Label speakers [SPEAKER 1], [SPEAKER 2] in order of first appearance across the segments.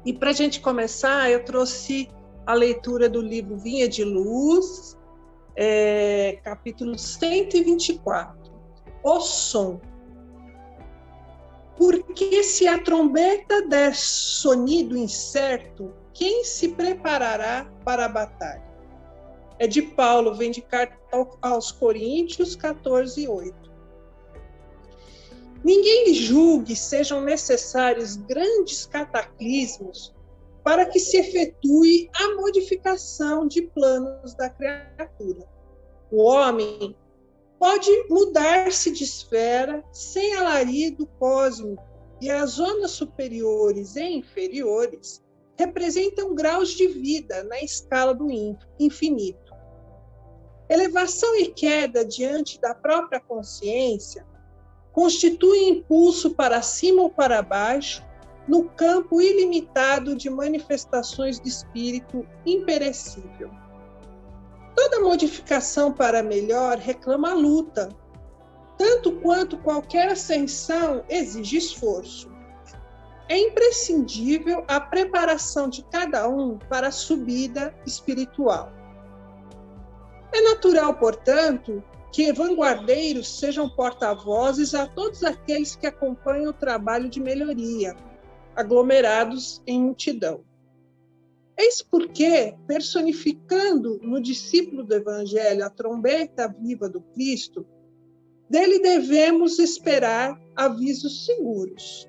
[SPEAKER 1] E para a gente começar, eu trouxe a leitura do livro Vinha de Luz, capítulo 124, o som. Porque se a trombeta der sonido incerto, quem se preparará para a batalha? É de Paulo, vem de carta aos Coríntios 14:8. Ninguém julgue sejam necessários grandes cataclismos para que se efetue a modificação de planos da criatura. O homem pode mudar-se de esfera sem alarido cósmico, e as zonas superiores e inferiores representam graus de vida na escala do infinito. Elevação e queda diante da própria consciência constituem impulso para cima ou para baixo no campo ilimitado de manifestações de espírito imperecível. Toda modificação para melhor reclama a luta, tanto quanto qualquer ascensão exige esforço. É imprescindível a preparação de cada um para a subida espiritual. É natural, portanto, que vanguardeiros sejam porta-vozes a todos aqueles que acompanham o trabalho de melhoria, aglomerados em multidão. Eis porque, personificando no discípulo do Evangelho a trombeta viva do Cristo, dele devemos esperar avisos seguros.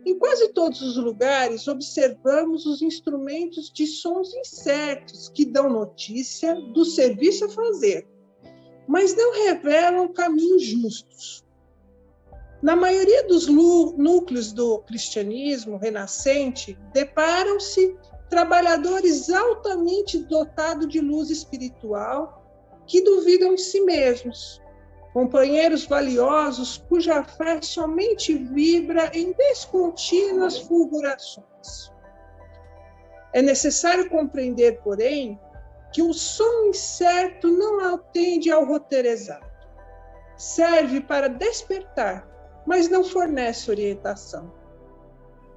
[SPEAKER 1] Em quase todos os lugares, observamos os instrumentos de sons incertos que dão notícia do serviço a fazer, mas não revelam caminhos justos. Na maioria dos núcleos do cristianismo renascente, deparam-se trabalhadores altamente dotados de luz espiritual que duvidam de si mesmos, companheiros valiosos cuja fé somente vibra em descontínuas fulgurações. É necessário compreender, porém, que o som incerto não atende ao roteiro exato. Serve para despertar, mas não fornece orientação.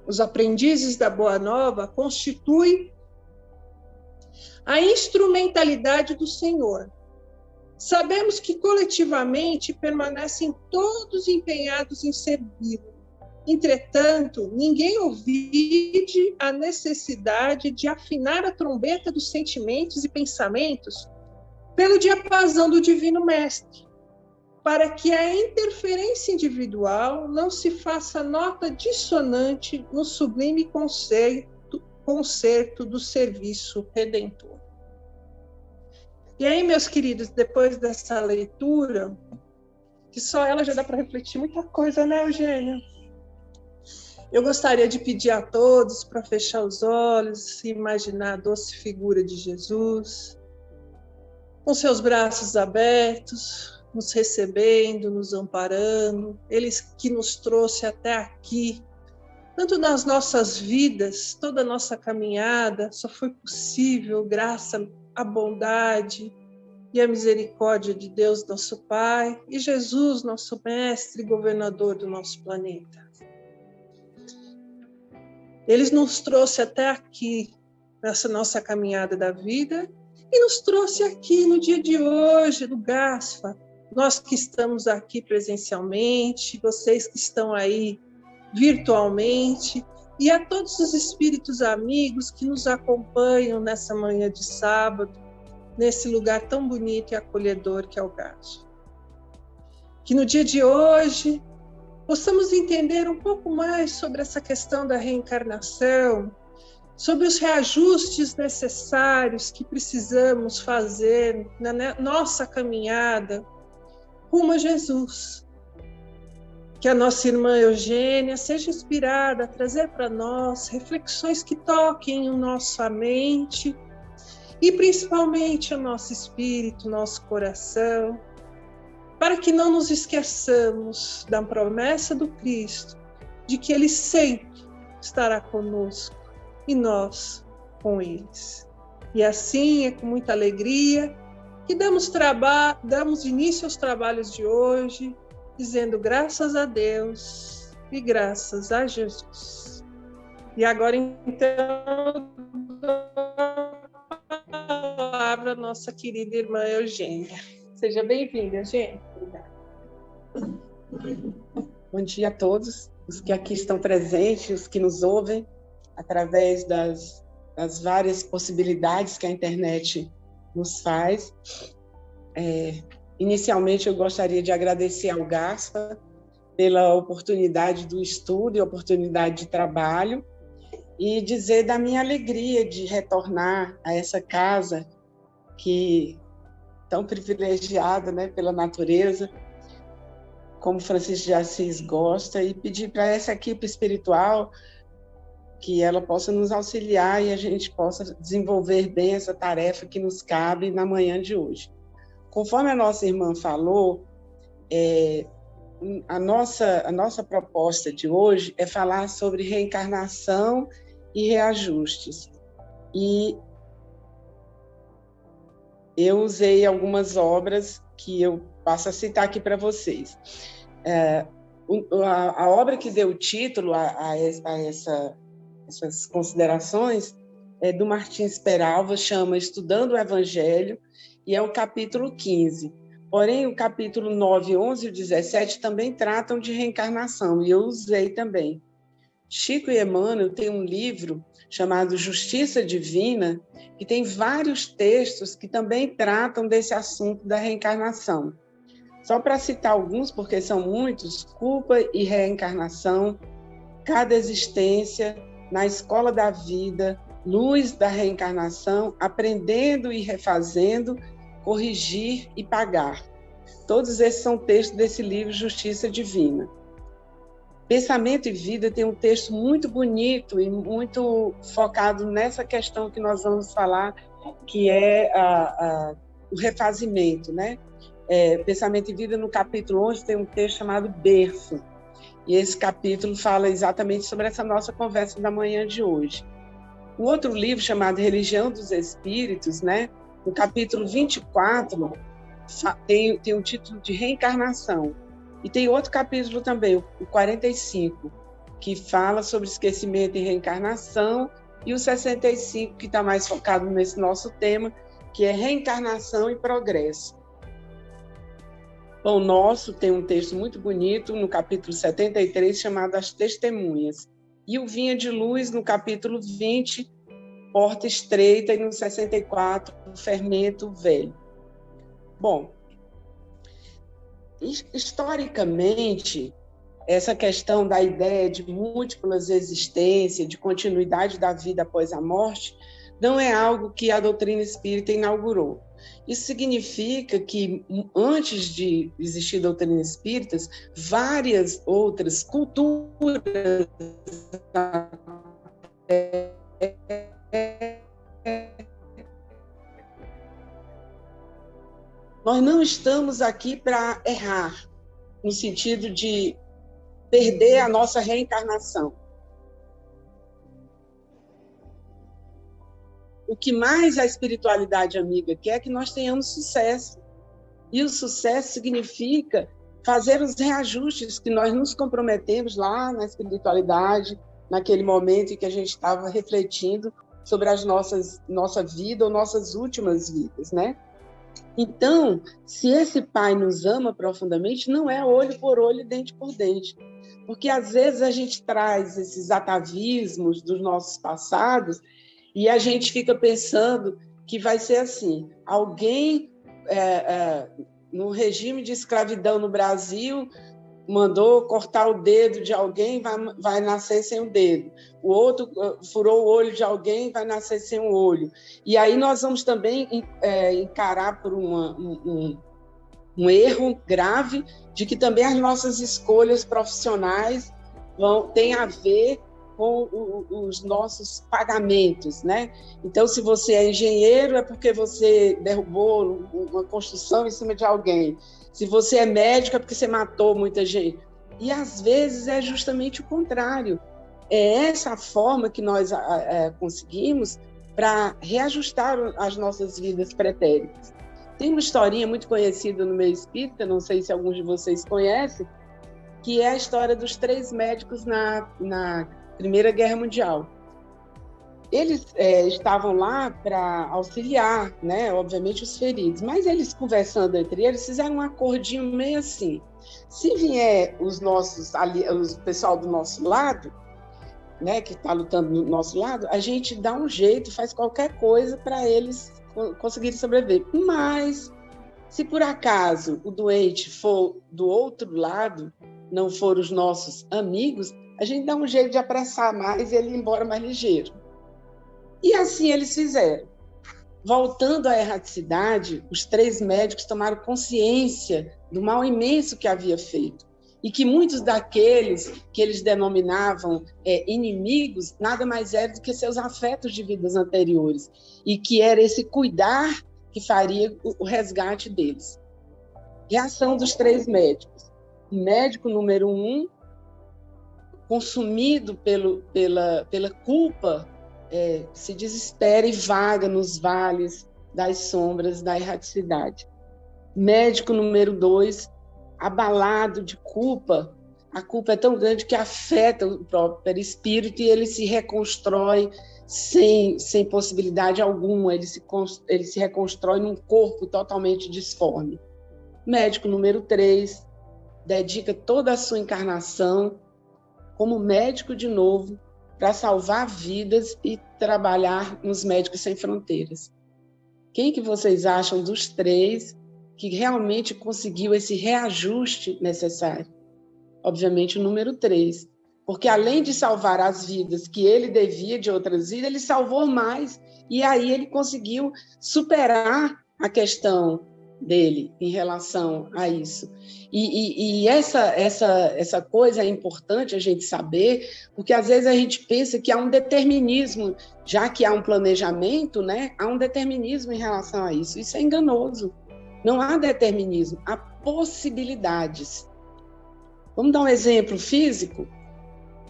[SPEAKER 1] Os aprendizes da Boa Nova constituem a instrumentalidade do Senhor. Sabemos que coletivamente permanecem todos empenhados em servi-lo. Entretanto, ninguém ouvide a necessidade de afinar a trombeta dos sentimentos e pensamentos pelo diapasão do Divino Mestre, para que a interferência individual não se faça nota dissonante no sublime concerto do serviço redentor. E aí, meus queridos, depois dessa leitura, que só ela já dá para refletir muita coisa, né, Eugênia? Eu gostaria de pedir a todos para fechar os olhos e imaginar a doce figura de Jesus, com seus braços abertos, nos recebendo, nos amparando, Ele que nos trouxe até aqui. Tanto nas nossas vidas, toda a nossa caminhada só foi possível graças à bondade e à misericórdia de Deus, nosso Pai, e Jesus, nosso Mestre e governador do nosso planeta. Ele nos trouxe até aqui, nessa nossa caminhada da vida, e nos trouxe aqui no dia de hoje, no GASFA, nós que estamos aqui presencialmente, vocês que estão aí virtualmente, e a todos os espíritos amigos que nos acompanham nessa manhã de sábado, nesse lugar tão bonito e acolhedor que é o GASFA. Que no dia de hoje possamos entender um pouco mais sobre essa questão da reencarnação, sobre os reajustes necessários que precisamos fazer na nossa caminhada rumo a Jesus. Que a nossa irmã Eugênia seja inspirada a trazer para nós reflexões que toquem a nossa mente e principalmente o nosso espírito, nosso coração, para que não nos esqueçamos da promessa do Cristo, de que Ele sempre estará conosco e nós com eles. E assim é com muita alegria que damos início aos trabalhos de hoje, dizendo graças a Deus e graças a Jesus. E agora, então, dou a palavra à nossa querida irmã Eugênia. Seja bem-vinda, Eugênia. Obrigada.
[SPEAKER 2] Bom dia a todos, os que aqui estão presentes, os que nos ouvem através das várias possibilidades que a internet nos faz. Inicialmente, eu gostaria de agradecer ao GASPA pela oportunidade do estudo e oportunidade de trabalho, e dizer da minha alegria de retornar a essa casa que tão privilegiada, né, pela natureza, como Francisco de Assis gosta, e pedir para essa equipe espiritual que ela possa nos auxiliar e a gente possa desenvolver bem essa tarefa que nos cabe na manhã de hoje. Conforme a nossa irmã falou, a nossa proposta de hoje é falar sobre reencarnação e reajustes. E eu usei algumas obras que eu passo a citar aqui para vocês. A obra que deu título a essas considerações é do Martins Peralva, chama Estudando o Evangelho, e é o capítulo 15. Porém, o capítulo 9, 11 e 17 também tratam de reencarnação, e eu usei também. Chico e Emmanuel têm um livro chamado Justiça Divina, que tem vários textos que também tratam desse assunto da reencarnação. Só para citar alguns, porque são muitos: Culpa e Reencarnação, Cada Existência, Na Escola da Vida, Luz da Reencarnação, Aprendendo e Refazendo, Corrigir e Pagar. Todos esses são textos desse livro Justiça Divina. Pensamento e Vida tem um texto muito bonito e muito focado nessa questão que nós vamos falar, que é o refazimento, né? Pensamento e Vida, no capítulo 11, tem um texto chamado Berço, e esse capítulo fala exatamente sobre essa nossa conversa da manhã de hoje. Um outro livro chamado Religião dos Espíritos, né? No capítulo 24, tem um título de Reencarnação. E tem outro capítulo também, o 45, que fala sobre esquecimento e reencarnação, e o 65, que está mais focado nesse nosso tema, que é reencarnação e progresso. Pão Nosso tem um texto muito bonito, no capítulo 73, chamado As Testemunhas. E o Vinha de Luz, no capítulo 20, Porta Estreita, e no 64, Fermento Velho. Bom, historicamente, essa questão da ideia de múltiplas existências, de continuidade da vida após a morte, não é algo que a doutrina espírita inaugurou. Isso significa que, antes de existir doutrina espírita, várias outras culturas nós não estamos aqui para errar, no sentido de perder a nossa reencarnação. O que mais a espiritualidade amiga quer é que nós tenhamos sucesso. E o sucesso significa fazer os reajustes que nós nos comprometemos lá na espiritualidade, naquele momento em que a gente estava refletindo sobre nossa vida ou nossas últimas vidas, né? Então, se esse Pai nos ama profundamente, não é olho por olho, dente por dente. Porque, às vezes, a gente traz esses atavismos dos nossos passados e a gente fica pensando que vai ser assim: alguém, no regime de escravidão no Brasil, mandou cortar o dedo de alguém, vai nascer sem o dedo. O outro furou o olho de alguém, vai nascer sem o olho. E aí nós vamos também encarar por um erro grave de que também as nossas escolhas profissionais têm a ver com os nossos pagamentos, né? Então, se você é engenheiro, é porque você derrubou uma construção em cima de alguém. Se você é médico, é porque você matou muita gente. E, às vezes, é justamente o contrário. É essa a forma que nós conseguimos para reajustar as nossas vidas pretéritas. Tem uma historinha muito conhecida no meio espírita, não sei se alguns de vocês conhecem, que é a história dos 3 médicos na Primeira Guerra Mundial. Eles estavam lá para auxiliar, né, obviamente, os feridos, mas eles, conversando entre eles, fizeram um acordinho meio assim: se vier o pessoal do nosso lado, né, que está lutando do nosso lado, a gente dá um jeito, faz qualquer coisa para eles conseguirem sobreviver. Mas, se por acaso o doente for do outro lado, não for os nossos amigos, a gente dá um jeito de apressar mais e ele ir embora mais ligeiro. E assim eles fizeram. Voltando à erraticidade, os 3 médicos tomaram consciência do mal imenso que havia feito e que muitos daqueles que eles denominavam inimigos nada mais eram do que seus afetos de vidas anteriores, e que era esse cuidar que faria o resgate deles. Reação dos 3 médicos. O médico número 1, consumido pela culpa, se desespera e vaga nos vales das sombras da erraticidade. Médico número 2, abalado de culpa, a culpa é tão grande que afeta o próprio perispírito e ele se reconstrói sem possibilidade alguma, ele se reconstrói num corpo totalmente disforme. Médico número 3, dedica toda a sua encarnação como médico de novo, para salvar vidas e trabalhar nos Médicos Sem Fronteiras. Quem que vocês acham dos 3 que realmente conseguiu esse reajuste necessário? Obviamente o número 3, porque além de salvar as vidas que ele devia de outras vidas, ele salvou mais, e aí ele conseguiu superar a questão dele em relação a isso. E essa coisa é importante a gente saber, porque às vezes a gente pensa que há um determinismo, já que há um planejamento, né? Há um determinismo em relação a isso. Isso é enganoso. Não há determinismo, há possibilidades. Vamos dar um exemplo físico?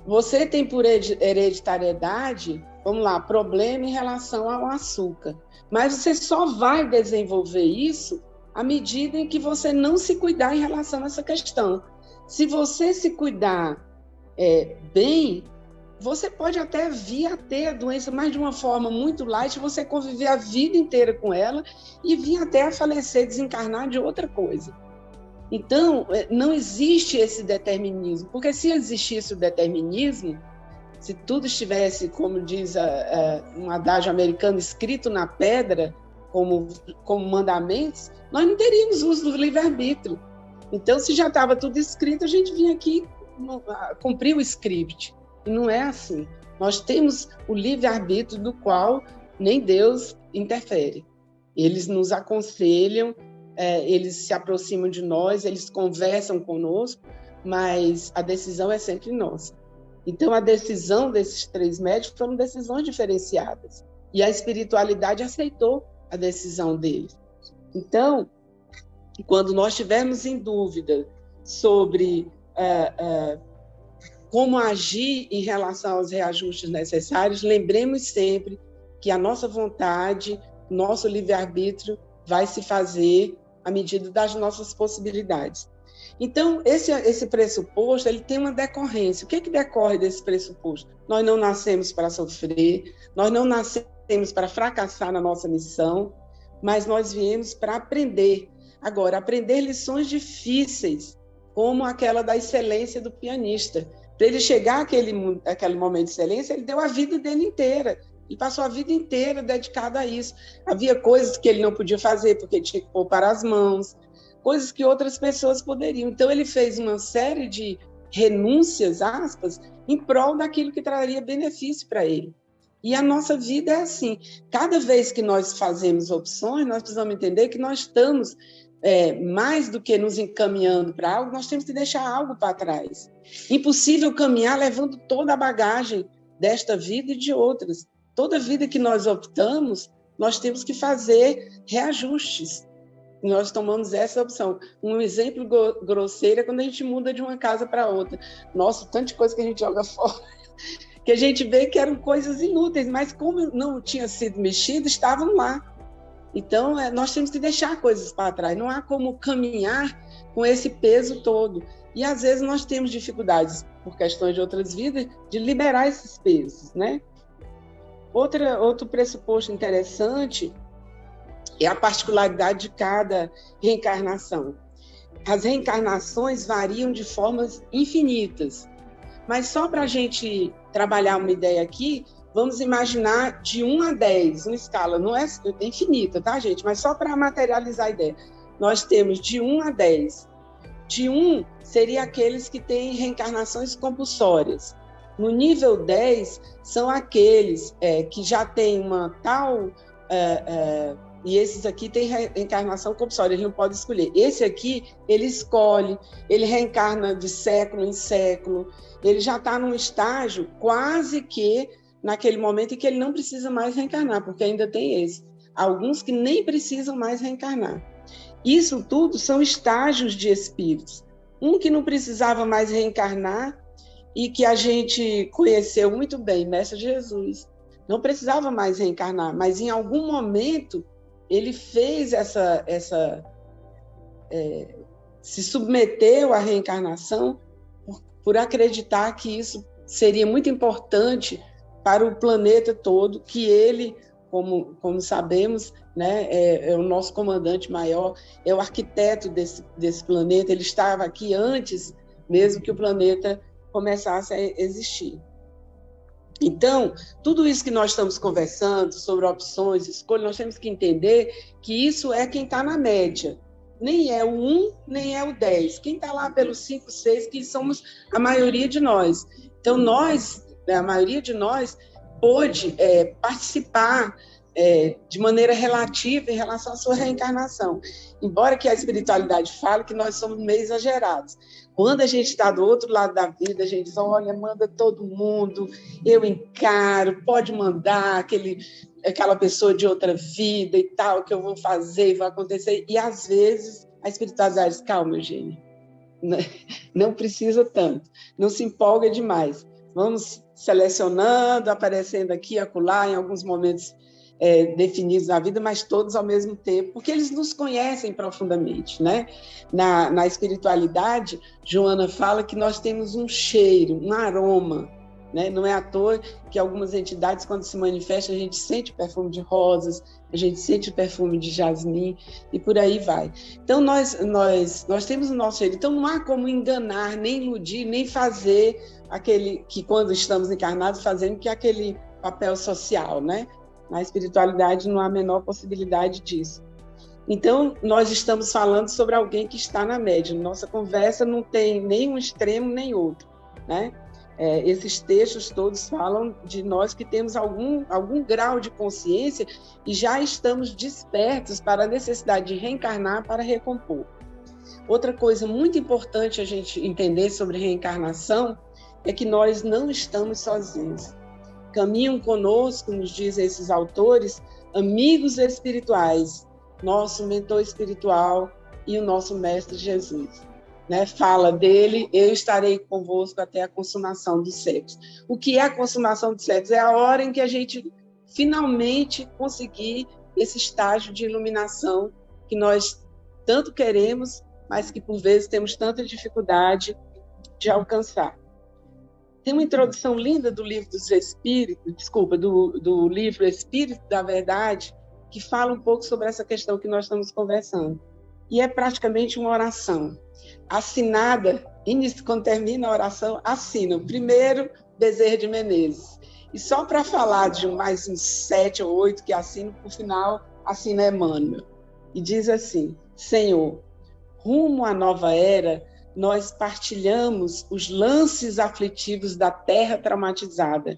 [SPEAKER 2] Você tem por hereditariedade, vamos lá, problema em relação ao açúcar, mas você só vai desenvolver isso à medida em que você não se cuidar em relação a essa questão. Se você se cuidar bem, você pode até vir a ter a doença, mas de uma forma muito light, você conviver a vida inteira com ela e vir até a falecer, desencarnar de outra coisa. Então, não existe esse determinismo, porque se existisse o determinismo, se tudo estivesse, como diz um adágio americano, escrito na pedra, como mandamentos, nós não teríamos uso do livre-arbítrio. Então, se já estava tudo escrito, a gente vinha aqui cumprir o script. E não é assim. Nós temos o livre-arbítrio do qual nem Deus interfere. Eles nos aconselham, eles se aproximam de nós, eles conversam conosco, mas a decisão é sempre nossa. Então, a decisão desses 3 médicos foram decisões diferenciadas. E a espiritualidade aceitou a decisão deles. Então, quando nós estivermos em dúvida sobre como agir em relação aos reajustes necessários, lembremos sempre que a nossa vontade, nosso livre-arbítrio vai se fazer à medida das nossas possibilidades. Então, esse pressuposto, ele tem uma decorrência. O que decorre desse pressuposto? Nós não nascemos para sofrer, nós não nascemos para fracassar na nossa missão, mas nós viemos para aprender. Agora, aprender lições difíceis, como aquela da excelência do pianista. Para ele chegar àquele momento de excelência, ele deu a vida dele inteira. Ele passou a vida inteira dedicado a isso. Havia coisas que ele não podia fazer, porque tinha que poupar as mãos, coisas que outras pessoas poderiam. Então, ele fez uma série de renúncias, aspas, em prol daquilo que traria benefício para ele. E a nossa vida é assim. Cada vez que nós fazemos opções, nós precisamos entender que nós estamos, mais do que nos encaminhando para algo, nós temos que deixar algo para trás. Impossível caminhar levando toda a bagagem desta vida e de outras. Toda vida que nós optamos, nós temos que fazer reajustes. Nós tomamos essa opção. Um exemplo grosseiro é quando a gente muda de uma casa para outra. Nossa, tanta coisa que a gente joga fora, que a gente vê que eram coisas inúteis, mas como não tinha sido mexido, estavam lá. Então, nós temos que deixar coisas para trás. Não há como caminhar com esse peso todo. E, às vezes, nós temos dificuldades por questões de outras vidas, de liberar esses pesos, né? Outro pressuposto interessante é a particularidade de cada reencarnação. As reencarnações variam de formas infinitas, mas só para a gente trabalhar uma ideia aqui, vamos imaginar de 1 a 10, uma escala, não é infinita, tá, gente? Mas só para materializar a ideia. Nós temos de 1 a 10. De 1 seria aqueles que têm reencarnações compulsórias. No nível 10, são aqueles que já têm uma tal... e esses aqui têm reencarnação compulsória, ele não pode escolher. Esse aqui, ele escolhe, ele reencarna de século em século, ele já está num estágio quase que naquele momento em que ele não precisa mais reencarnar, porque ainda tem esse. Alguns que nem precisam mais reencarnar. Isso tudo são estágios de espíritos. Um que não precisava mais reencarnar e que a gente conheceu muito bem, Mestre Jesus, não precisava mais reencarnar, mas em algum momento ele fez se submeteu à reencarnação por acreditar que isso seria muito importante para o planeta todo, que ele, como sabemos, né, é o nosso comandante maior, é o arquiteto desse planeta, ele estava aqui antes mesmo que o planeta começasse a existir. Então, tudo isso que nós estamos conversando sobre opções, escolhas, nós temos que entender que isso é quem está na média. Nem é o 1, nem é o 10. Quem está lá pelos 5, 6, que somos a maioria de nós. Então, a maioria de nós pôde participar de maneira relativa em relação à sua reencarnação. Embora que a espiritualidade fale que nós somos meio exagerados. Quando a gente está do outro lado da vida, a gente diz, olha, manda todo mundo, eu encaro, pode mandar aquela pessoa de outra vida e tal, que eu vou fazer e vai acontecer. E, às vezes, a espiritualidade diz, calma, Eugênia, não precisa tanto, não se empolga demais. Vamos selecionando, aparecendo aqui e acolá, em alguns momentos definidos na vida, mas todos ao mesmo tempo, porque eles nos conhecem profundamente, né? Na espiritualidade, Joana fala que nós temos um cheiro, um aroma, né? Não é à toa que algumas entidades, quando se manifestam, a gente sente o perfume de rosas, a gente sente o perfume de jasmim e por aí vai. Então, nós temos o nosso cheiro. Então, não há como enganar, nem iludir, nem fazer aquele que, quando estamos encarnados, fazendo que é aquele papel social, né? Na espiritualidade não há a menor possibilidade disso. Então, nós estamos falando sobre alguém que está na média. Nossa conversa não tem nem um extremo nem outro, né? Esses textos todos falam de nós que temos algum grau de consciência e já estamos despertos para a necessidade de reencarnar para recompor. Outra coisa muito importante a gente entender sobre reencarnação é que nós não estamos sozinhos. Caminham conosco, nos dizem esses autores, amigos espirituais, nosso mentor espiritual e o nosso Mestre Jesus. Né? Fala dele, eu estarei convosco até a consumação dos séculos. O que é a consumação dos séculos? É a hora em que a gente finalmente conseguir esse estágio de iluminação que nós tanto queremos, mas que por vezes temos tanta dificuldade de alcançar. Tem uma introdução linda do livro dos Espíritos, do livro Espírito da Verdade, que fala um pouco sobre essa questão que nós estamos conversando. E é praticamente uma oração. Assinada, quando termina a oração, assina. O primeiro, Bezerra de Menezes. E só para falar de mais uns 7 ou 8 que assinam, por final, assina Emmanuel. E diz assim, Senhor, rumo à nova era, nós partilhamos os lances aflitivos da terra traumatizada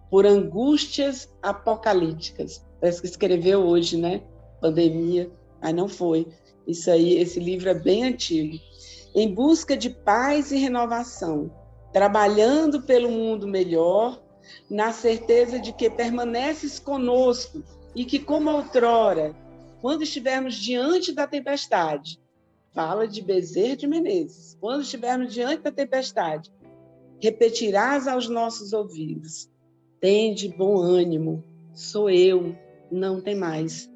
[SPEAKER 2] por angústias apocalípticas. Parece que escreveu hoje, né? Pandemia, mas não foi. Isso aí, esse livro é bem antigo. Em busca de paz e renovação, trabalhando pelo mundo melhor, na certeza de que permaneces conosco e que, como outrora, quando estivermos diante da tempestade, fala de Bezerra de Menezes, quando estivermos diante da tempestade, repetirás aos nossos ouvidos, tende bom ânimo, sou eu, não tem mais.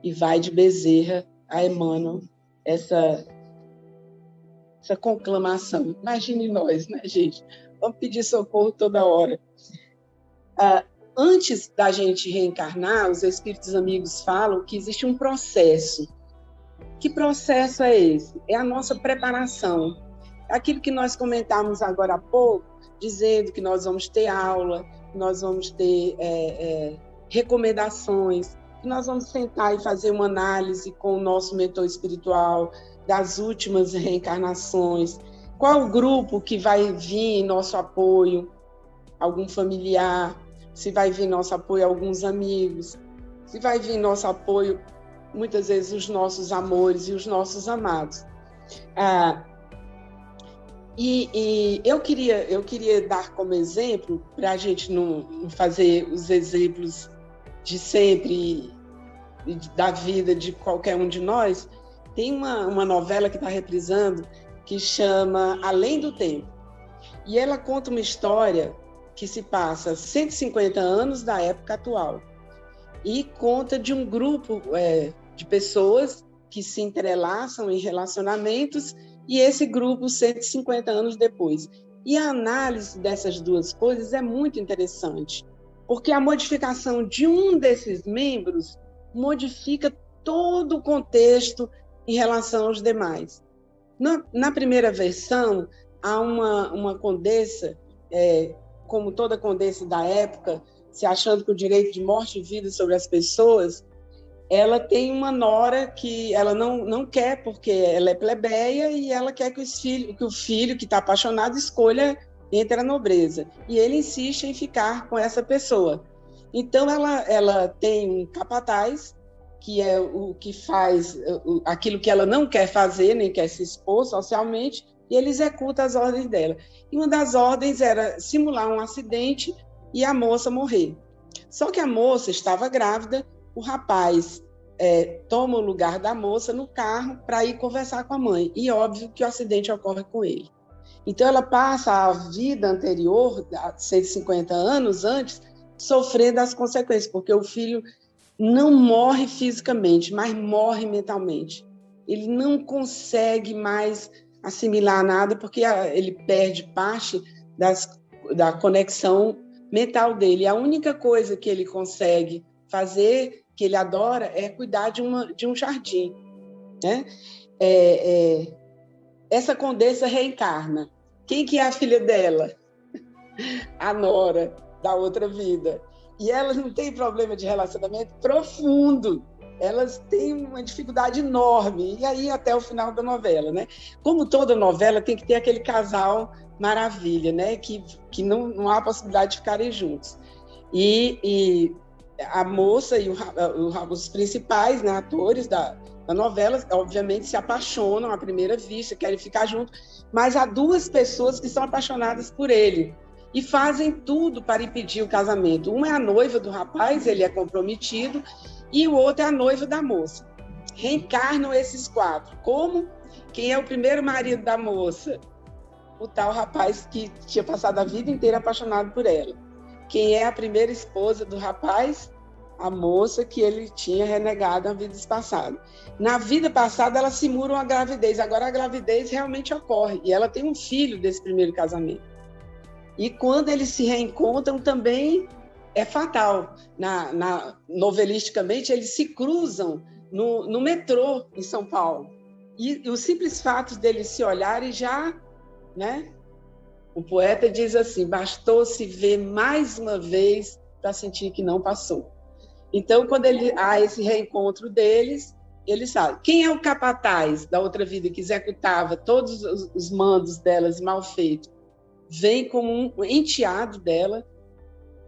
[SPEAKER 2] E vai de Bezerra a Emmanuel, essa conclamação. Imagine nós, né, gente? Vamos pedir socorro toda hora. Antes da gente reencarnar, os espíritos amigos falam que existe um processo. Que processo é esse? É a nossa preparação. Aquilo que nós comentamos agora há pouco, dizendo que nós vamos ter aula, que nós vamos ter recomendações, que nós vamos sentar e fazer uma análise com o nosso mentor espiritual das últimas reencarnações, qual o grupo que vai vir em nosso apoio, algum familiar, se vai vir nosso apoio alguns amigos, se vai vir nosso apoio, muitas vezes, os nossos amores e os nossos amados. E eu queria dar como exemplo, para a gente não fazer os exemplos de sempre da vida de qualquer um de nós, tem uma novela que está reprisando que chama Além do Tempo. E ela conta uma história que se passa 150 anos da época atual e conta de um grupo de pessoas que se entrelaçam em relacionamentos e esse grupo 150 anos depois. E a análise dessas duas coisas é muito interessante, porque a modificação de um desses membros modifica todo o contexto em relação aos demais. Na primeira versão, há uma condessa, como toda condessa da época, se achando que o direito de morte e vida sobre as pessoas, ela tem uma nora que ela não quer, porque ela é plebeia e ela quer que o filho que está apaixonado escolha entre a nobreza. E ele insiste em ficar com essa pessoa. Então, ela tem um capataz, que é o que faz aquilo que ela não quer fazer, nem quer se expor socialmente, e ele executa as ordens dela. E uma das ordens era simular um acidente e a moça morrer. Só que a moça estava grávida, o rapaz toma o lugar da moça no carro para ir conversar com a mãe. E óbvio que o acidente ocorre com ele. Então, ela passa a vida anterior, 150 anos antes, sofrendo as consequências, porque o filho não morre fisicamente, mas morre mentalmente. Ele não consegue mais assimilar nada, porque ele perde parte da conexão mental dele. A única coisa que ele consegue fazer, que ele adora, é cuidar de um jardim, né? Essa condessa reencarna. Quem que é a filha dela? A nora da outra vida. E elas não têm problema de relacionamento profundo. Elas têm uma dificuldade enorme. E aí até o final da novela, né? Como toda novela, tem que ter aquele casal maravilha, né? Que não há possibilidade de ficarem juntos. E a moça e os principais, né, atores da novela, obviamente, se apaixonam à primeira vista, querem ficar juntos, mas há duas pessoas que são apaixonadas por ele e fazem tudo para impedir o casamento. Uma é a noiva do rapaz, ele é comprometido, e o outro é a noiva da moça. Reencarnam esses quatro. Como? Quem é o primeiro marido da moça? O tal rapaz que tinha passado a vida inteira apaixonado por ela. Quem é a primeira esposa do rapaz? A moça que ele tinha renegado na vida passada. Na vida passada, ela simula uma gravidez. Agora, a gravidez realmente ocorre. E ela tem um filho desse primeiro casamento. E quando eles se reencontram, também é fatal. Novelisticamente, eles se cruzam no metrô em São Paulo. E os simples fatos deles se olharem já, né? O poeta diz assim: bastou se ver mais uma vez para sentir que não passou. Então, quando há esse reencontro deles, eles sabem. Quem é o capataz da outra vida que executava todos os mandos delas mal feitos? Vem como um enteado dela,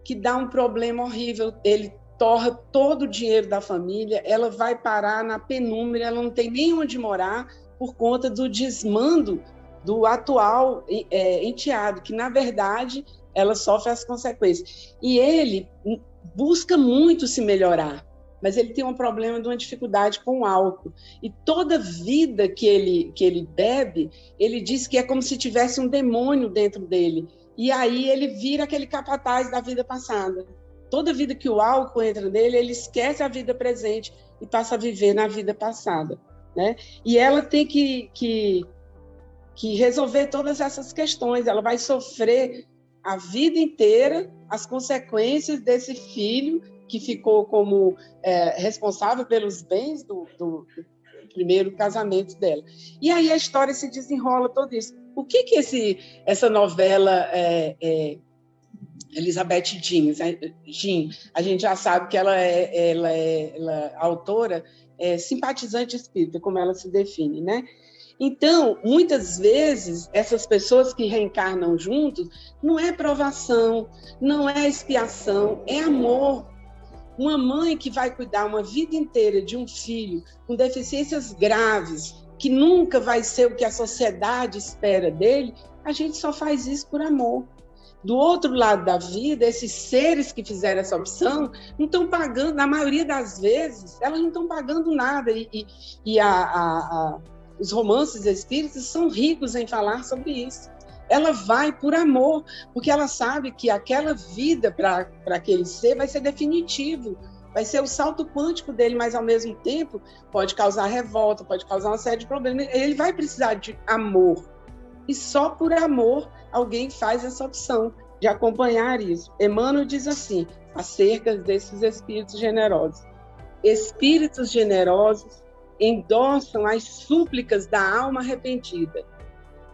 [SPEAKER 2] que dá um problema horrível. Ele torra todo o dinheiro da família, ela vai parar na penúria, ela não tem nem onde morar por conta do desmando do atual enteado, que, na verdade, ela sofre as consequências. E ele busca muito se melhorar, mas ele tem um problema de uma dificuldade com o álcool. E toda vida que ele bebe, ele diz que é como se tivesse um demônio dentro dele. E aí ele vira aquele capataz da vida passada. Toda vida que o álcool entra nele, ele esquece a vida presente e passa a viver na vida passada, né? E ela tem que que resolver todas essas questões. Ela vai sofrer a vida inteira as consequências desse filho que ficou como responsável pelos bens do primeiro casamento dela. E aí a história se desenrola todo isso. O que essa novela Elizabeth Jean, a gente já sabe que ela é autora, simpatizante espírita, como ela se define, né? Então, muitas vezes, essas pessoas que reencarnam juntos, não é provação, não é expiação, é amor. Uma mãe que vai cuidar uma vida inteira de um filho com deficiências graves, que nunca vai ser o que a sociedade espera dele, a gente só faz isso por amor. Do outro lado da vida, esses seres que fizeram essa opção não estão pagando, na maioria das vezes, elas não estão pagando nada. Os romances espíritas são ricos em falar sobre isso. Ela vai por amor, porque ela sabe que aquela vida para aquele ser vai ser definitivo, vai ser o salto quântico dele, mas ao mesmo tempo pode causar revolta, pode causar uma série de problemas. Ele vai precisar de amor. E só por amor alguém faz essa opção de acompanhar isso. Emmanuel diz assim, acerca desses espíritos generosos. Espíritos generosos endossam as súplicas da alma arrependida.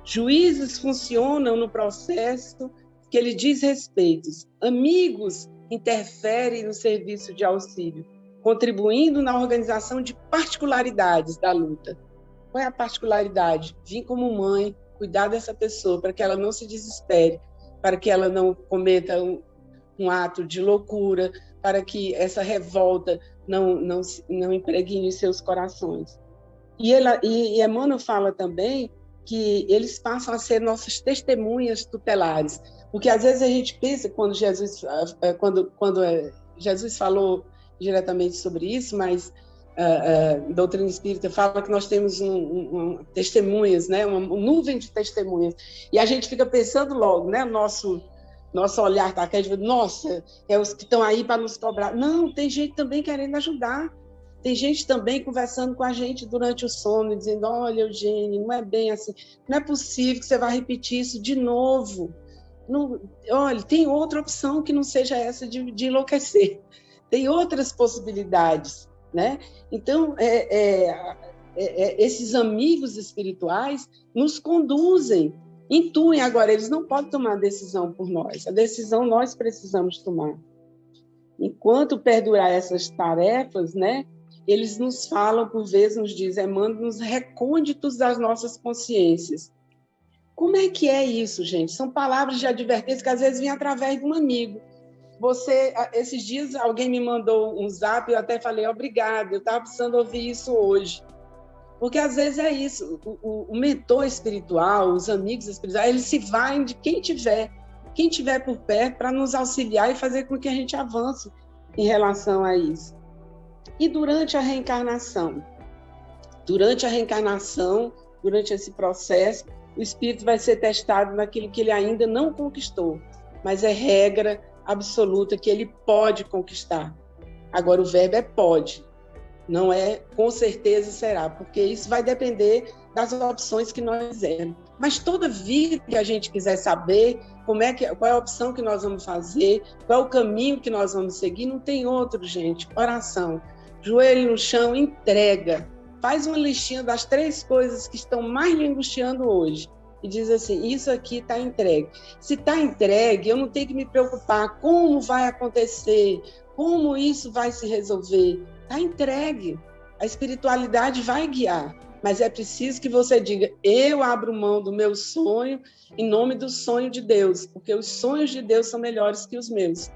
[SPEAKER 2] Juízes funcionam no processo que lhe diz respeito. Amigos interferem no serviço de auxílio, contribuindo na organização de particularidades da luta. Qual é a particularidade? Vim como mãe cuidar dessa pessoa para que ela não se desespere, para que ela não cometa um ato de loucura, para que essa revolta não impregne seus corações. E Emmanuel fala também que eles passam a ser nossas testemunhas tutelares, porque às vezes a gente pensa, quando Jesus falou diretamente sobre isso, mas a doutrina espírita fala que nós temos testemunhas, né? uma nuvem de testemunhas, e a gente fica pensando logo, né? Nosso olhar está aqui, nossa, é os que estão aí para nos cobrar. Não, tem gente também querendo ajudar. Tem gente também conversando com a gente durante o sono, dizendo, olha, Eugênio, não é bem assim, não é possível que você vá repetir isso de novo. Não, olha, tem outra opção que não seja essa de enlouquecer. Tem outras possibilidades, né? Então, esses amigos espirituais nos conduzem, intuem. Agora, eles não podem tomar decisão por nós. A decisão nós precisamos tomar. Enquanto perdurar essas tarefas, né? Eles nos falam, por vezes, nos dizem, mandam-nos recônditos das nossas consciências. Como é que é isso, gente? São palavras de advertência que às vezes vêm através de um amigo. Esses dias, alguém me mandou um zap, eu até falei, obrigada, eu estava precisando ouvir isso hoje. Porque às vezes é isso, o mentor espiritual, os amigos espirituais, eles se valem de quem tiver por perto, para nos auxiliar e fazer com que a gente avance em relação a isso. E durante a reencarnação? Durante esse processo, o espírito vai ser testado naquilo que ele ainda não conquistou, mas é regra absoluta que ele pode conquistar. Agora, o verbo é pode, não é com certeza será, porque isso vai depender das opções que nós fizermos. Mas toda vida que a gente quiser saber qual é a opção que nós vamos fazer, qual é o caminho que nós vamos seguir, não tem outro, gente. Oração, joelho no chão, entrega. Faz uma listinha das 3 coisas que estão mais me angustiando hoje. E diz assim, isso aqui está entregue. Se está entregue, eu não tenho que me preocupar como vai acontecer, como isso vai se resolver. Está entregue. A espiritualidade vai guiar. Mas é preciso que você diga, eu abro mão do meu sonho em nome do sonho de Deus, porque os sonhos de Deus são melhores que os meus.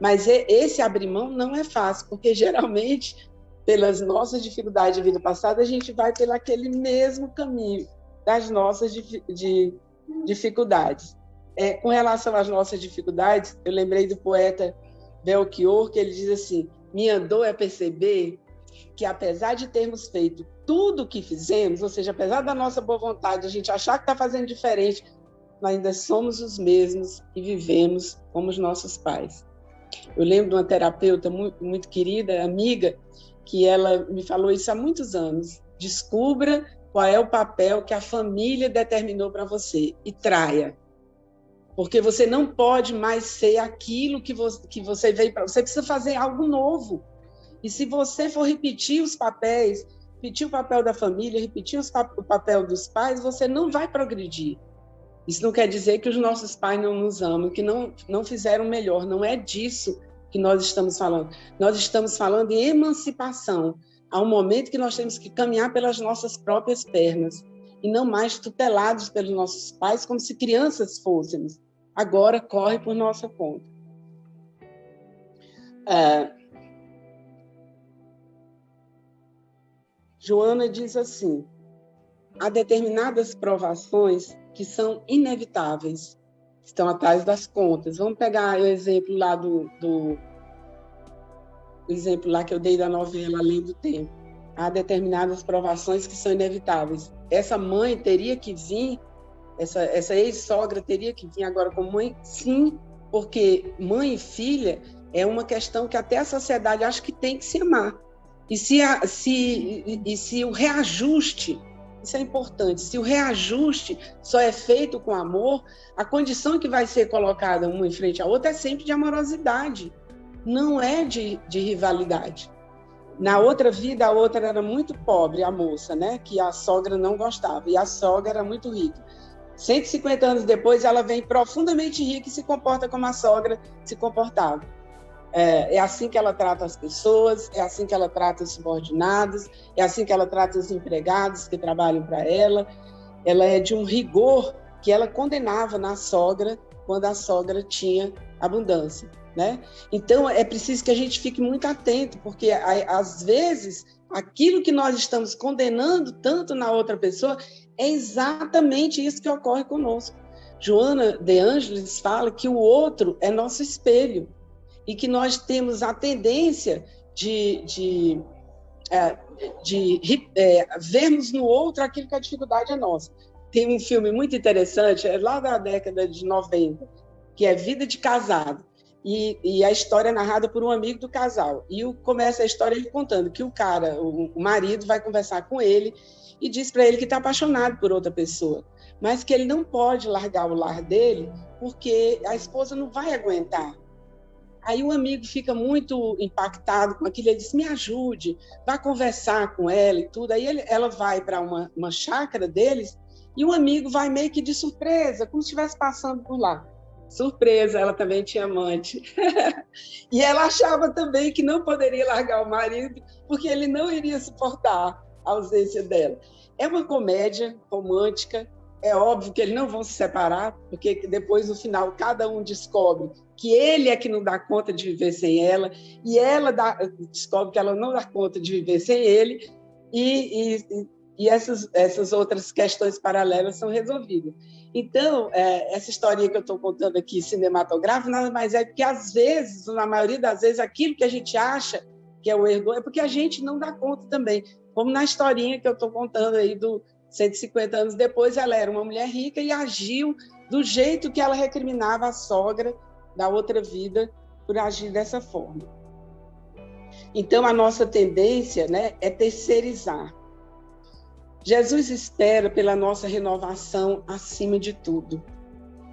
[SPEAKER 2] Mas esse abrir mão não é fácil, porque geralmente, pelas nossas dificuldades de vida passada, a gente vai pelo aquele mesmo caminho das nossas dificuldades. Com relação às nossas dificuldades, eu lembrei do poeta Belchior, que ele diz assim, minha dor é perceber que, apesar de termos feito tudo o que fizemos, ou seja, apesar da nossa boa vontade, a gente achar que está fazendo diferente, nós ainda somos os mesmos e vivemos como os nossos pais. Eu lembro de uma terapeuta muito, muito querida, amiga, que ela me falou isso há muitos anos. Descubra qual é o papel que a família determinou para você e traia. Porque você não pode mais ser aquilo que você veio para... Você precisa fazer algo novo. E se você for repetir os papéis, repetir o papel da família, repetir o papel dos pais, você não vai progredir. Isso não quer dizer que os nossos pais não nos amam, que não fizeram melhor. Não é disso que nós estamos falando. Nós estamos falando em emancipação. Há um momento que nós temos que caminhar pelas nossas próprias pernas e não mais tutelados pelos nossos pais como se crianças fôssemos. Agora corre por nossa conta. Joana diz assim: há determinadas provações que são inevitáveis, estão atrás das contas. Vamos pegar o exemplo lá o exemplo lá que eu dei da novela Além do Tempo. Há determinadas provações que são inevitáveis. Essa mãe teria que vir, essa ex-sogra teria que vir agora como mãe? Sim, porque mãe e filha é uma questão que até a sociedade acha que tem que se amar. E se o reajuste, isso é importante, se o reajuste só é feito com amor, a condição que vai ser colocada uma em frente à outra é sempre de amorosidade, não é de rivalidade. Na outra vida, a outra era muito pobre, a moça, né? Que a sogra não gostava, e a sogra era muito rica. 150 anos depois, ela vem profundamente rica e se comporta como a sogra se comportava. É assim que ela trata as pessoas, é assim que ela trata os subordinados, é assim que ela trata os empregados que trabalham para ela. Ela é de um rigor que ela condenava na sogra quando a sogra tinha abundância, né? Então, é preciso que a gente fique muito atento, porque, às vezes, aquilo que nós estamos condenando tanto na outra pessoa é exatamente isso que ocorre conosco. Joana de Ângeles fala que o outro é nosso espelho e que nós temos a tendência de vermos no outro aquilo que a dificuldade é nossa. Tem um filme muito interessante, é lá da década de 90, que é Vida de Casado. E a história é narrada por um amigo do casal. E começa a história ele contando que o marido vai conversar com ele e diz para ele que está apaixonado por outra pessoa, mas que ele não pode largar o lar dele porque a esposa não vai aguentar. Aí o amigo fica muito impactado com aquilo, ele diz, me ajude, vá conversar com ela e tudo. Aí ela vai para uma chácara deles e o amigo vai meio que de surpresa, como se estivesse passando por lá. Surpresa, ela também tinha amante. E ela achava também que não poderia largar o marido, porque ele não iria suportar a ausência dela. É uma comédia romântica, é óbvio que eles não vão se separar, porque depois, no final, cada um descobre que ele é que não dá conta de viver sem ela, e ela descobre que ela não dá conta de viver sem ele, e essas outras questões paralelas são resolvidas. Então, essa historinha que eu estou contando aqui, cinematográfica, nada mais é porque, às vezes, na maioria das vezes, aquilo que a gente acha que é o erro, é porque a gente não dá conta também. Como na historinha que eu estou contando aí do 150 anos depois, ela era uma mulher rica e agiu do jeito que ela recriminava a sogra da outra vida por agir dessa forma. Então, a nossa tendência, né, é terceirizar. Jesus espera pela nossa renovação acima de tudo.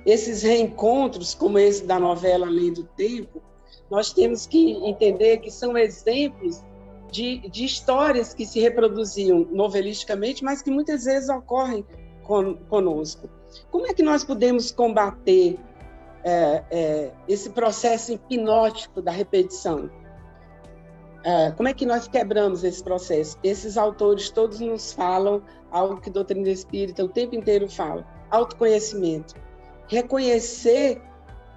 [SPEAKER 2] Esses reencontros, como esse da novela Além do Tempo, nós temos que entender que são exemplos de histórias que se reproduziam novelisticamente, mas que muitas vezes ocorrem conosco. Como é que nós podemos combater esse processo hipnótico da repetição? Como é que nós quebramos esse processo? Esses autores todos nos falam algo que a doutrina espírita o tempo inteiro fala: autoconhecimento. Reconhecer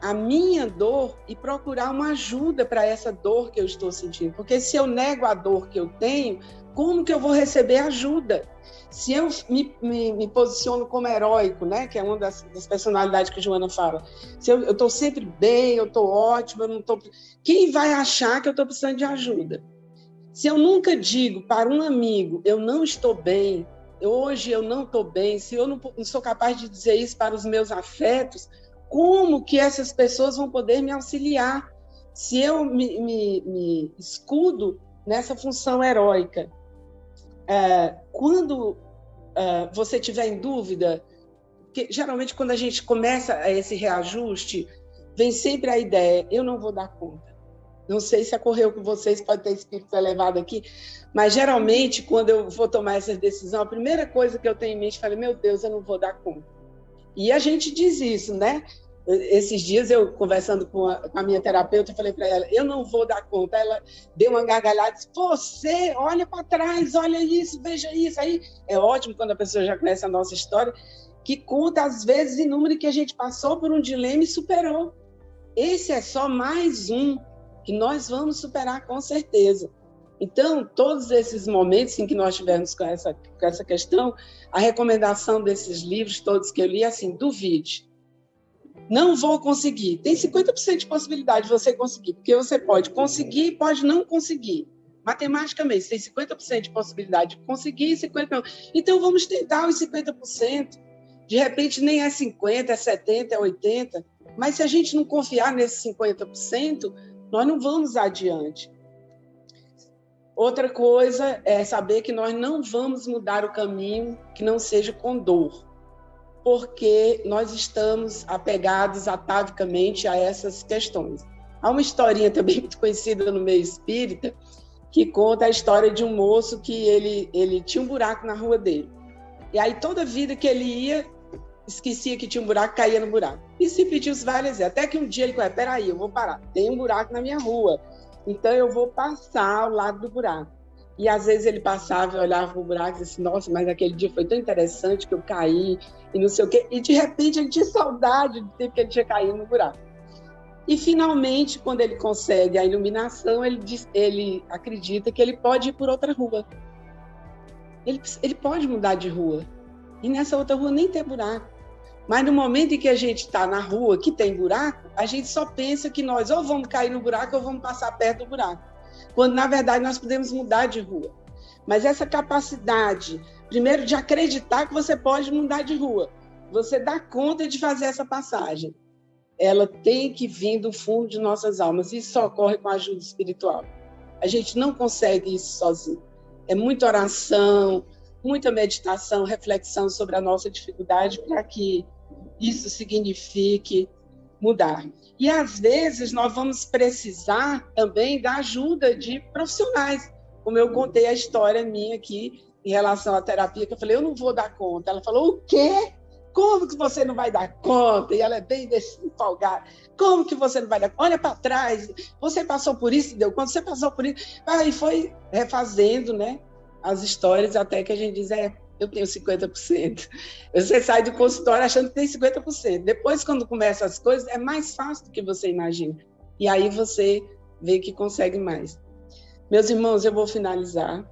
[SPEAKER 2] a minha dor e procurar uma ajuda para essa dor que eu estou sentindo. Porque se eu nego a dor que eu tenho, como que eu vou receber ajuda? Se eu me posiciono como heróico, né, que é uma das personalidades que a Joana fala, se eu estou sempre bem, eu estou ótima, eu não estou... Quem vai achar que eu estou precisando de ajuda? Se eu nunca digo para um amigo, eu não estou bem, hoje eu não estou bem, se eu não sou capaz de dizer isso para os meus afetos, como que essas pessoas vão poder me auxiliar? Se eu me escudo nessa função heróica, quando você tiver em dúvida, porque geralmente quando a gente começa esse reajuste, vem sempre a ideia, eu não vou dar conta. Não sei se ocorreu com vocês, pode ter espírito elevado aqui, mas geralmente quando eu vou tomar essa decisão, a primeira coisa que eu tenho em mente, eu falei, meu Deus, eu não vou dar conta. E a gente diz isso, né? Esses dias eu conversando com a minha terapeuta, eu falei para ela, eu não vou dar conta. Ela deu uma gargalhada e disse, você, olha para trás, olha isso, veja isso. Aí é ótimo quando a pessoa já conhece a nossa história, que conta às vezes inúmero que a gente passou por um dilema e superou. Esse é só mais um que nós vamos superar com certeza. Então, todos esses momentos em que nós tivemos com essa questão, a recomendação desses livros todos que eu li é assim, duvide. Não vou conseguir. Tem 50% de possibilidade de você conseguir, porque você pode conseguir e pode não conseguir. Matematicamente, tem 50% de possibilidade de conseguir e 50% não. Então, vamos tentar os 50%. De repente, nem é 50%, é 70%, é 80%. Mas se a gente não confiar nesses 50%, nós não vamos adiante. Outra coisa é saber que nós não vamos mudar o caminho que não seja com dor, porque nós estamos apegados atavicamente a essas questões. Há uma historinha também muito conhecida no meio espírita, que conta a história de um moço que ele tinha um buraco na rua dele. E aí toda vida que ele ia, esquecia que tinha um buraco, caía no buraco. E se pediu várias vezes, até que um dia ele falou, peraí, eu vou parar, tem um buraco na minha rua, então eu vou passar ao lado do buraco. E às vezes ele passava e olhava para o buraco e disse, nossa, mas aquele dia foi tão interessante que eu caí e não sei o quê. E de repente ele tinha saudade de tempo que ele tinha caído no buraco. E finalmente, quando ele consegue a iluminação, ele acredita que ele pode ir por outra rua. Ele pode mudar de rua. E nessa outra rua nem tem buraco. Mas no momento em que a gente está na rua que tem buraco, a gente só pensa que nós ou vamos cair no buraco ou vamos passar perto do buraco. Quando, na verdade, nós podemos mudar de rua. Mas essa capacidade, primeiro, de acreditar que você pode mudar de rua, você dá conta de fazer essa passagem, ela tem que vir do fundo de nossas almas. Isso só ocorre com a ajuda espiritual. A gente não consegue isso sozinho. É muita oração, muita meditação, reflexão sobre a nossa dificuldade para que isso signifique mudar. E, às vezes, nós vamos precisar também da ajuda de profissionais. Como eu contei a história minha aqui em relação à terapia, que eu falei, eu não vou dar conta. Ela falou, o quê? Como que você não vai dar conta? E ela é bem empolgada. Como que você não vai dar conta? Olha para trás, você passou por isso, deu conta, você passou por isso. Aí foi refazendo, né, as histórias até que a gente diz, eu tenho 50%. Você sai do consultório achando que tem 50%. Depois, quando começam as coisas, é mais fácil do que você imagina. E aí você vê que consegue mais. Meus irmãos, eu vou finalizar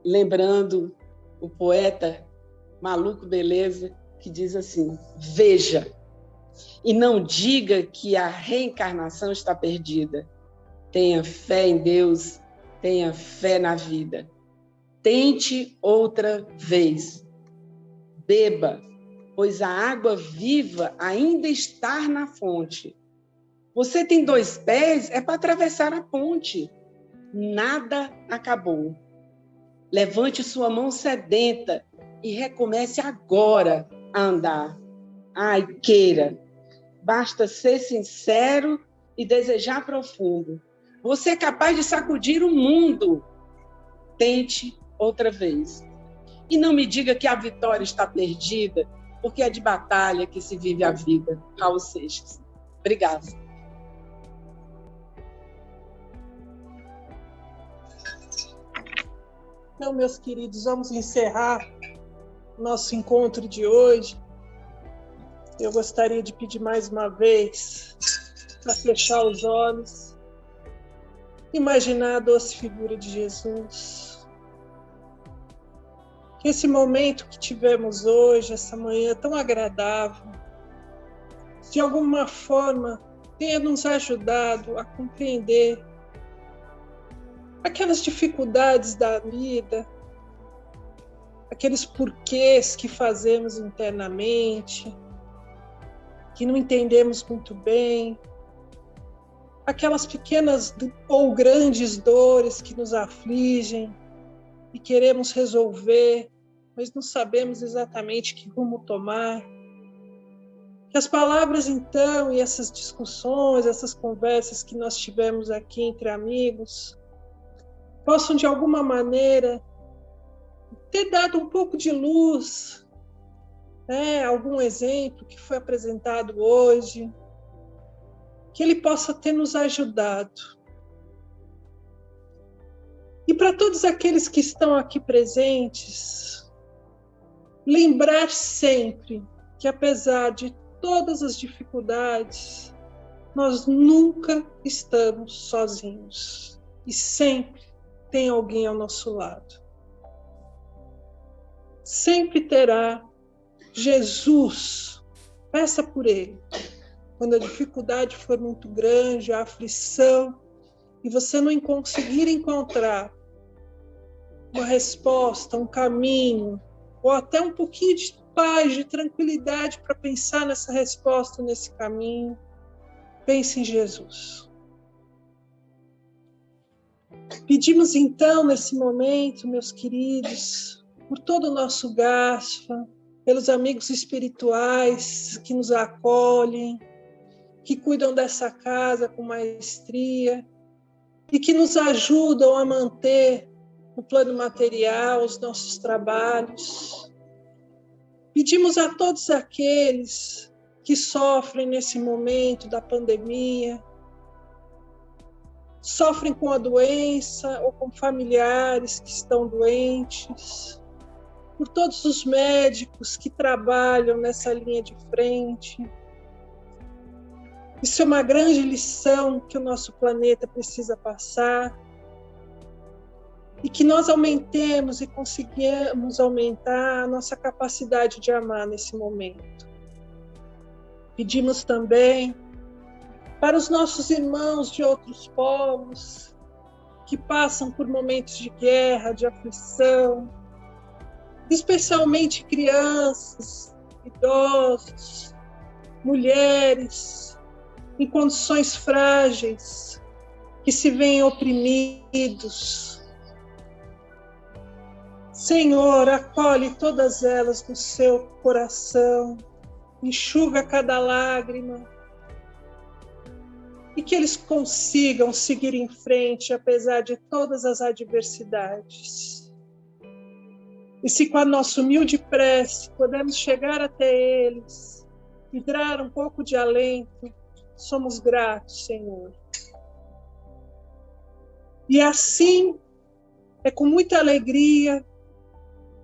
[SPEAKER 2] lembrando o poeta Maluco Beleza, que diz assim, veja, e não diga que a reencarnação está perdida. Tenha fé em Deus, tenha fé na vida. Tente outra vez. Beba, pois a água viva ainda está na fonte. Você tem 2 pés, é para atravessar a ponte. Nada acabou. Levante sua mão sedenta e recomece agora a andar. Ai, queira. Basta ser sincero e desejar profundo. Você é capaz de sacudir o mundo. Tente outra vez. E não me diga que a vitória está perdida, porque é de batalha que se vive a vida. Raul Seixas. Obrigada.
[SPEAKER 1] Então, meus queridos, vamos encerrar nosso encontro de hoje. Eu gostaria de pedir mais uma vez para fechar os olhos, imaginar a doce figura de Jesus. Que esse momento que tivemos hoje, essa manhã tão agradável, de alguma forma tenha nos ajudado a compreender aquelas dificuldades da vida, aqueles porquês que fazemos internamente, que não entendemos muito bem, aquelas pequenas ou grandes dores que nos afligem e queremos resolver, mas não sabemos exatamente que rumo tomar. Que as palavras, então, e essas discussões, essas conversas que nós tivemos aqui entre amigos, possam, de alguma maneira, ter dado um pouco de luz, né? Algum exemplo que foi apresentado hoje, que ele possa ter nos ajudado. E para todos aqueles que estão aqui presentes, lembrar sempre que, apesar de todas as dificuldades, nós nunca estamos sozinhos e sempre tem alguém ao nosso lado. Sempre terá Jesus. Peça por ele. Quando a dificuldade for muito grande, a aflição, e você não conseguir encontrar uma resposta, um caminho, ou até um pouquinho de paz, de tranquilidade para pensar nessa resposta, nesse caminho, pense em Jesus. Pedimos então, nesse momento, meus queridos, por todo o nosso GASFA, pelos amigos espirituais que nos acolhem, que cuidam dessa casa com maestria e que nos ajudam a manter no plano material os nossos trabalhos. Pedimos a todos aqueles que sofrem nesse momento da pandemia, sofrem com a doença ou com familiares que estão doentes, por todos os médicos que trabalham nessa linha de frente. Isso é uma grande lição que o nosso planeta precisa passar e que nós aumentemos e consigamos aumentar a nossa capacidade de amar nesse momento. Pedimos também para os nossos irmãos de outros povos que passam por momentos de guerra, de aflição, especialmente crianças, idosos, mulheres, em condições frágeis, que se veem oprimidos. Senhor, acolhe todas elas no seu coração, enxuga cada lágrima, e que eles consigam seguir em frente, apesar de todas as adversidades. E se com a nossa humilde prece podemos chegar até eles e dar um pouco de alento, somos gratos, Senhor. E assim, é com muita alegria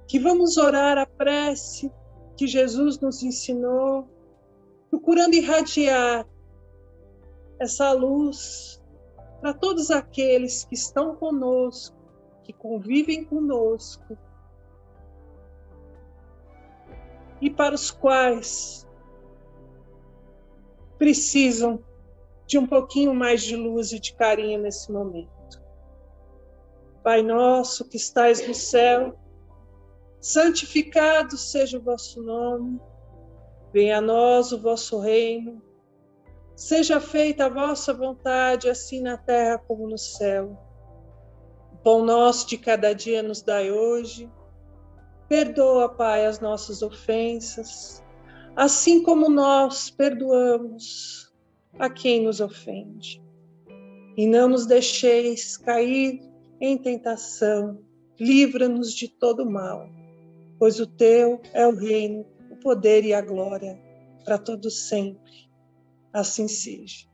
[SPEAKER 1] que vamos orar a prece que Jesus nos ensinou, procurando irradiar essa luz para todos aqueles que estão conosco, que convivem conosco, e para os quais precisam de um pouquinho mais de luz e de carinho nesse momento. Pai nosso que estais no céu, santificado seja o vosso nome, venha a nós o vosso reino, seja feita a vossa vontade, assim na terra como no céu. O pão nosso de cada dia nos dai hoje. Perdoa, Pai, as nossas ofensas, assim como nós perdoamos a quem nos ofende. E não nos deixeis cair em tentação, livra-nos de todo mal, pois o teu é o reino, o poder e a glória para todo sempre. Assim seja.